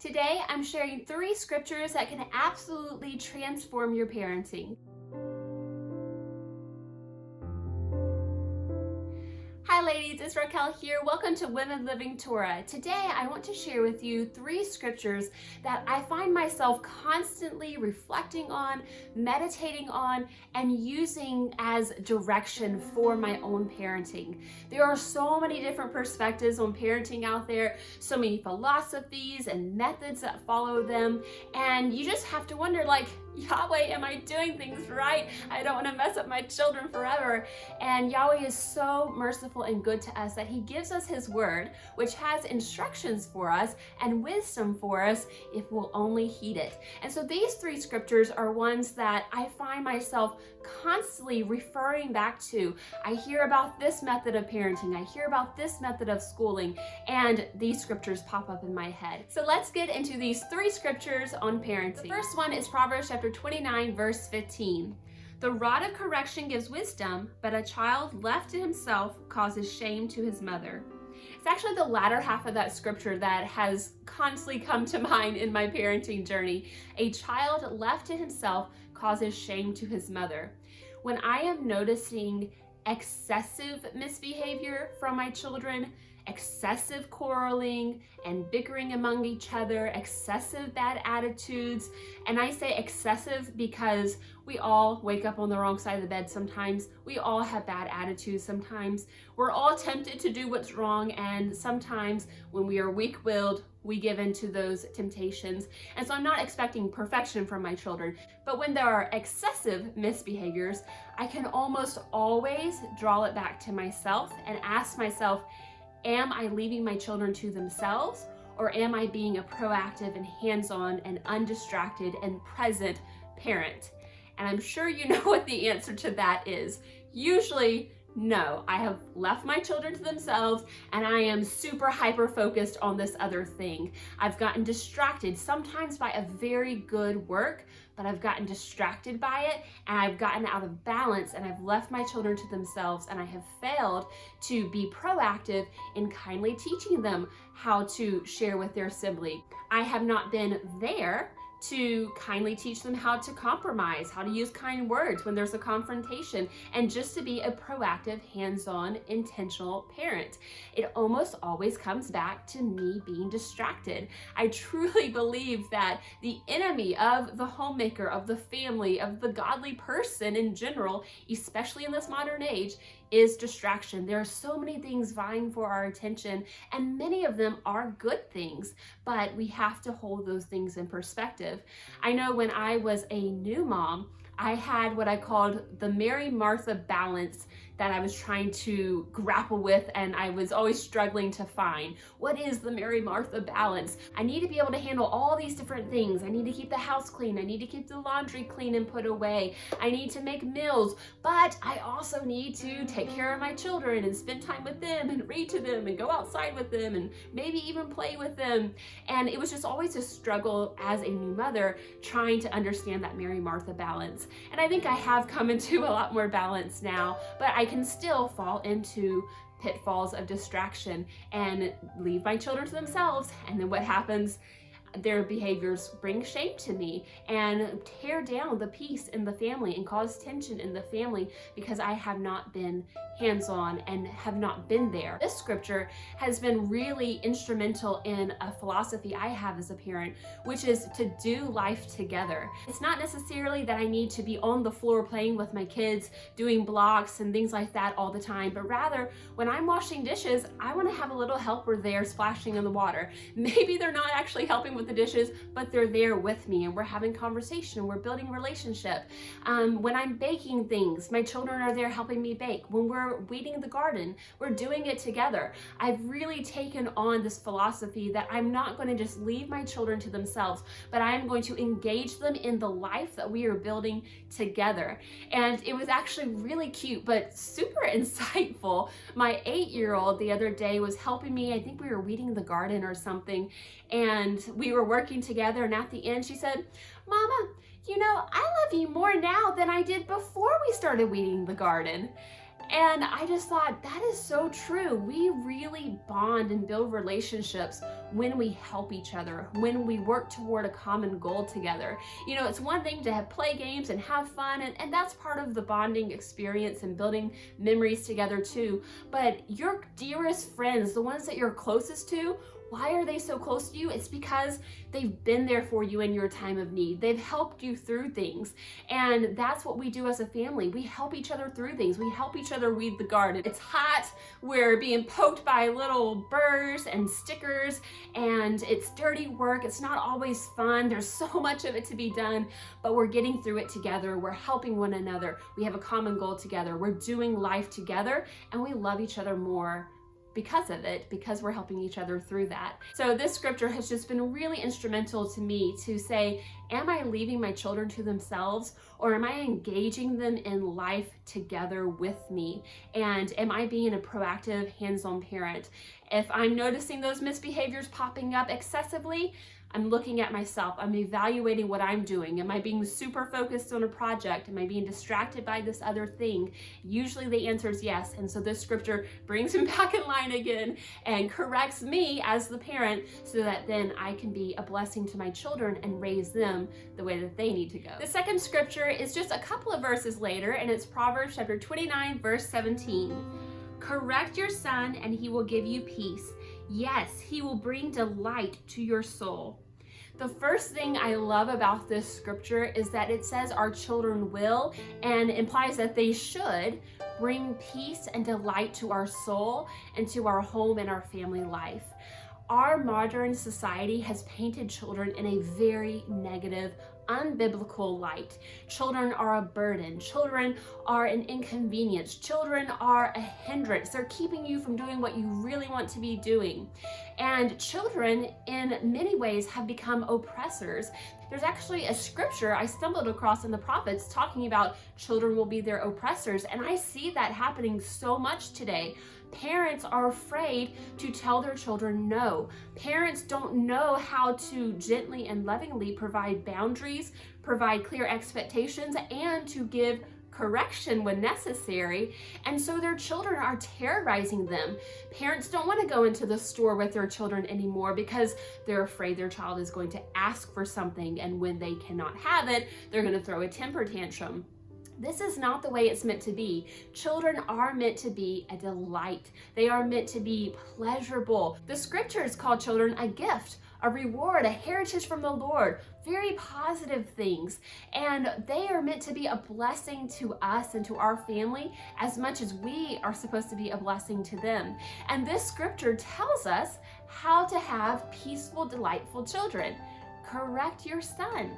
Today, I'm sharing 3 scriptures that can absolutely transform your parenting. Hi ladies, it's Raquel here. Welcome to Women Living Torah. Today I want to share with you 3 scriptures that I find myself constantly reflecting on, meditating on, and using as direction for my own parenting. There are so many different perspectives on parenting out there, so many philosophies and methods that follow them, and you just have to wonder, like, Yahweh, am I doing things right? I don't want to mess up my children forever. And Yahweh is so merciful and good to us that He gives us His word, which has instructions for us and wisdom for us if we'll only heed it. And so these 3 scriptures are ones that I find myself constantly referring back to. I hear about this method of parenting, I hear about this method of schooling, and these scriptures pop up in my head. So let's get into these 3 scriptures on parenting. The first one is Proverbs chapter 29, verse 15. The rod of correction gives wisdom, but a child left to himself causes shame to his mother. It's actually the latter half of that scripture that has constantly come to mind in my parenting journey. A child left to himself causes shame to his mother. When I am noticing excessive misbehavior from my children, excessive quarreling and bickering among each other, excessive bad attitudes. And I say excessive because we all wake up on the wrong side of the bed sometimes. We all have bad attitudes sometimes. We're all tempted to do what's wrong, and sometimes when we are weak-willed, we give in to those temptations. And so I'm not expecting perfection from my children, but when there are excessive misbehaviors, I can almost always draw it back to myself and ask myself, am I leaving my children to themselves, or am I being a proactive and hands-on and undistracted and present parent? And I'm sure you know what the answer to that is. Usually, no, I have left my children to themselves and I am super hyper focused on this other thing. I've gotten distracted, sometimes by a very good work, but I've gotten distracted by it and I've gotten out of balance and I've left my children to themselves, and I have failed to be proactive in kindly teaching them how to share with their sibling. I have not been there to kindly teach them how to compromise, how to use kind words when there's a confrontation, and just to be a proactive, hands-on, intentional parent. It almost always comes back to me being distracted. I truly believe that the enemy of the homemaker, of the family, of the godly person in general, especially in this modern age, is distraction. There are so many things vying for our attention, and many of them are good things, but we have to hold those things in perspective. I know when I was a new mom, I had what I called the Mary Martha balance that I was trying to grapple with, and I was always struggling to find. What is the Mary Martha balance? I need to be able to handle all these different things. I need to keep the house clean. I need to keep the laundry clean and put away. I need to make meals, but I also need to take care of my children and spend time with them and read to them and go outside with them and maybe even play with them. And it was just always a struggle as a new mother trying to understand that Mary Martha balance. And I think I have come into a lot more balance now, but I can still fall into pitfalls of distraction and leave my children to themselves. And then what happens? Their behaviors bring shame to me and tear down the peace in the family and cause tension in the family because I have not been hands-on and have not been there. This scripture has been really instrumental in a philosophy I have as a parent, which is to do life together. It's not necessarily that I need to be on the floor playing with my kids, doing blocks and things like that all the time, but rather when I'm washing dishes, I want to have a little helper there splashing in the water. Maybe they're not actually helping with the dishes, but they're there with me and we're having conversation, we're building relationship. When I'm baking things, my children are there helping me bake. When we're weeding the garden, we're doing it together. I've really taken on this philosophy that I'm not going to just leave my children to themselves, but I am going to engage them in the life that we are building together. And it was actually really cute, but super insightful. My 8-year-old the other day was helping me. I think we were weeding the garden or something, and we were working together, and at the end she said, "Mama, you know, I love you more now than I did before we started weeding the garden." And I just thought that is so true. We really bond and build relationships when we help each other, when we work toward a common goal together. You know, it's one thing to have play games and have fun, and that's part of the bonding experience and building memories together too. But your dearest friends, the ones that you're closest to, why are they so close to you? It's because they've been there for you in your time of need. They've helped you through things. And that's what we do as a family. We help each other through things. We help each other weed the garden. It's hot. We're being poked by little burrs and stickers, and it's dirty work. It's not always fun. There's so much of it to be done, but we're getting through it together. We're helping one another. We have a common goal together. We're doing life together, and we love each other more because of it, because we're helping each other through that. So this scripture has just been really instrumental to me to say, am I leaving my children to themselves, or am I engaging them in life together with me? And am I being a proactive, hands-on parent? If I'm noticing those misbehaviors popping up excessively, I'm looking at myself. I'm evaluating what I'm doing. Am I being super focused on a project? Am I being distracted by this other thing? Usually the answer is yes. And so this scripture brings me back in line again and corrects me as the parent so that then I can be a blessing to my children and raise them the way that they need to go. The second scripture is just a couple of verses later, and it's Proverbs chapter 29, verse 17. Correct your son and he will give you peace. Yes, he will bring delight to your soul. The first thing I love about this scripture is that it says our children will, and implies that they should, bring peace and delight to our soul and to our home and our family life. Our modern society has painted children in a very negative, unbiblical light. Children are a burden. Children are an inconvenience. Children are a hindrance. They're keeping you from doing what you really want to be doing. And children, in many ways, have become oppressors. There's actually a scripture I stumbled across in the prophets talking about children will be their oppressors, and I see that happening so much today. Parents are afraid to tell their children no. Parents don't know how to gently and lovingly provide boundaries, provide clear expectations, and to give correction when necessary, and so their children are terrorizing them. Parents don't want to go into the store with their children anymore because they're afraid their child is going to ask for something, and when they cannot have it, they're going to throw a temper tantrum. This is not the way it's meant to be. Children are meant to be a delight. They are meant to be pleasurable. The scriptures call children a gift, a reward, a heritage from the Lord, very positive things. And they are meant to be a blessing to us and to our family as much as we are supposed to be a blessing to them. And this scripture tells us how to have peaceful, delightful children. Correct your son.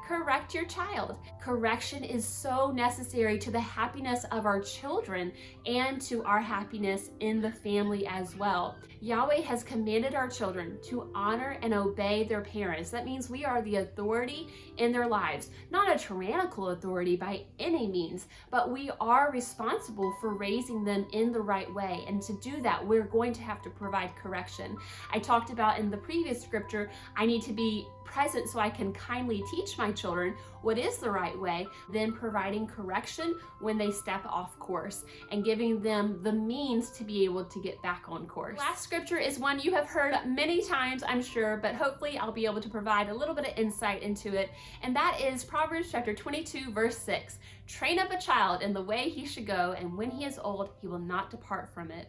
Correct your child. Correction is so necessary to the happiness of our children and to our happiness in the family as well. Yahweh has commanded our children to honor and obey their parents. That means we are the authority in their lives. Not a tyrannical authority by any means, but we are responsible for raising them in the right way. And to do that, we're going to have to provide correction. I talked about in the previous scripture, I need to be present so I can kindly teach my children what is the right way, then providing correction when they step off course and giving them the means to be able to get back on course. Last scripture is one you have heard many times, I'm sure, but hopefully I'll be able to provide a little bit of insight into it, and that is Proverbs chapter 22, verse 6. Train up a child in the way he should go, and when he is old, he will not depart from it.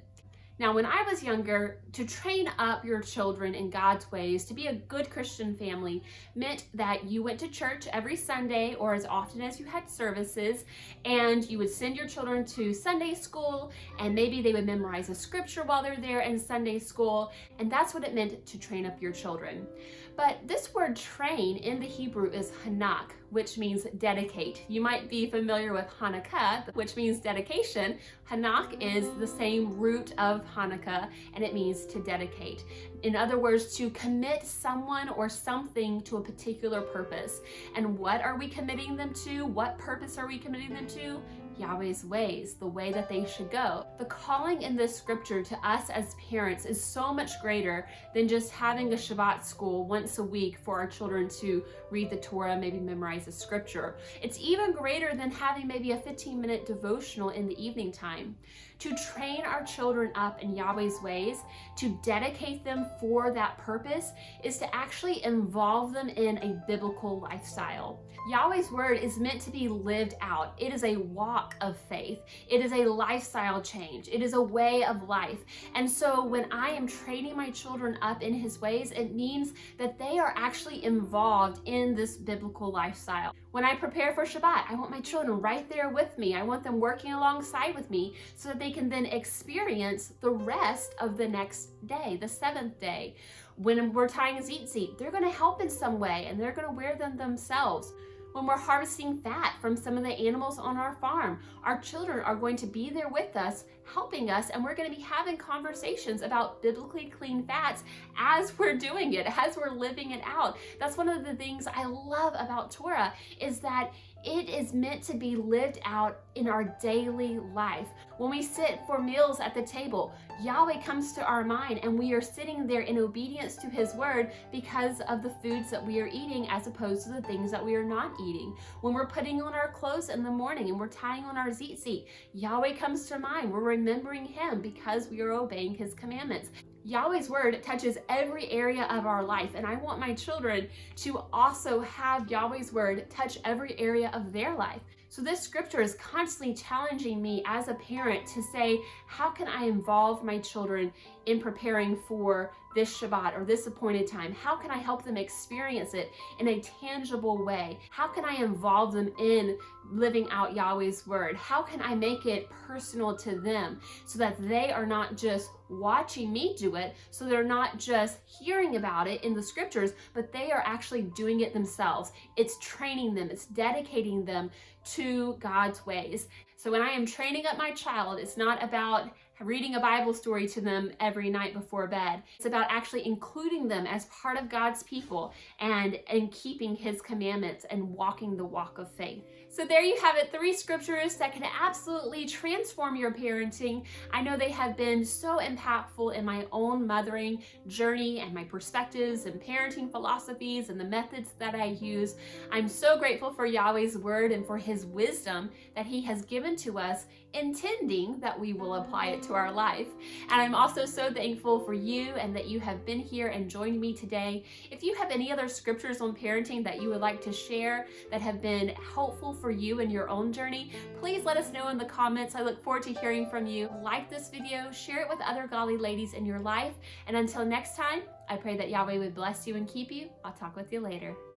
Now, when I was younger, to train up your children in God's ways, to be a good Christian family, meant that you went to church every Sunday or as often as you had services, and you would send your children to Sunday school, and maybe they would memorize a scripture while they're there in Sunday school, and that's what it meant to train up your children. But this word train in the Hebrew is hanak, which means dedicate. You might be familiar with Hanukkah, which means dedication. Hanak is the same root of Hanukkah, and it means to dedicate. In other words, to commit someone or something to a particular purpose. And what are we committing them to? What purpose are we committing them to? Yahweh's ways, the way that they should go. The calling in this scripture to us as parents is so much greater than just having a Shabbat school once a week for our children to read the Torah, maybe memorize the scripture. It's even greater than having maybe a 15-minute devotional in the evening time. To train our children up in Yahweh's ways, to dedicate them for that purpose, is to actually involve them in a biblical lifestyle. Yahweh's word is meant to be lived out. It is a walk of faith. It is a lifestyle change. It is a way of life. And so when I am training my children up in his ways, it means that they are actually involved in this biblical lifestyle. When I prepare for Shabbat, I want my children right there with me. I want them working alongside with me so that they can then experience the rest of the next day, the seventh day. When we're tying a tzitzit, they're going to help in some way and they're going to wear them themselves. When we're harvesting fat from some of the animals on our farm, our children are going to be there with us, helping us, and we're going to be having conversations about biblically clean fats as we're doing it, as we're living it out. That's one of the things I love about Torah, is that it is meant to be lived out in our daily life. When we sit for meals at the table, Yahweh comes to our mind and we are sitting there in obedience to his word because of the foods that we are eating as opposed to the things that we are not eating. When we're putting on our clothes in the morning and we're tying on our tzitzit, Yahweh comes to mind. We're remembering him because we are obeying his commandments. Yahweh's word touches every area of our life, and I want my children to also have Yahweh's word touch every area of their life. So this scripture is constantly challenging me as a parent to say, how can I involve my children in preparing for this Shabbat or this appointed time? How can I help them experience it in a tangible way? How can I involve them in living out Yahweh's word? How can I make it personal to them so that they are not just watching me do it, so they're not just hearing about it in the scriptures, but they are actually doing it themselves. It's training them, it's dedicating them to God's ways. So when I am training up my child, it's not about reading a Bible story to them every night before bed. It's about actually including them as part of God's people and keeping his commandments and walking the walk of faith. So there you have it, 3 scriptures that can absolutely transform your parenting. I know they have been so impactful in my own mothering journey and my perspectives and parenting philosophies and the methods that I use. I'm so grateful for Yahweh's word and for his wisdom that he has given to us, intending that we will apply it to our life. And I'm also so thankful for you and that you have been here and joined me today. If you have any other scriptures on parenting that you would like to share that have been helpful for you in your own journey, please let us know in the comments. I look forward to hearing from you. Like this video, share it with other godly ladies in your life. And until next time, I pray that Yahweh would bless you and keep you. I'll talk with you later.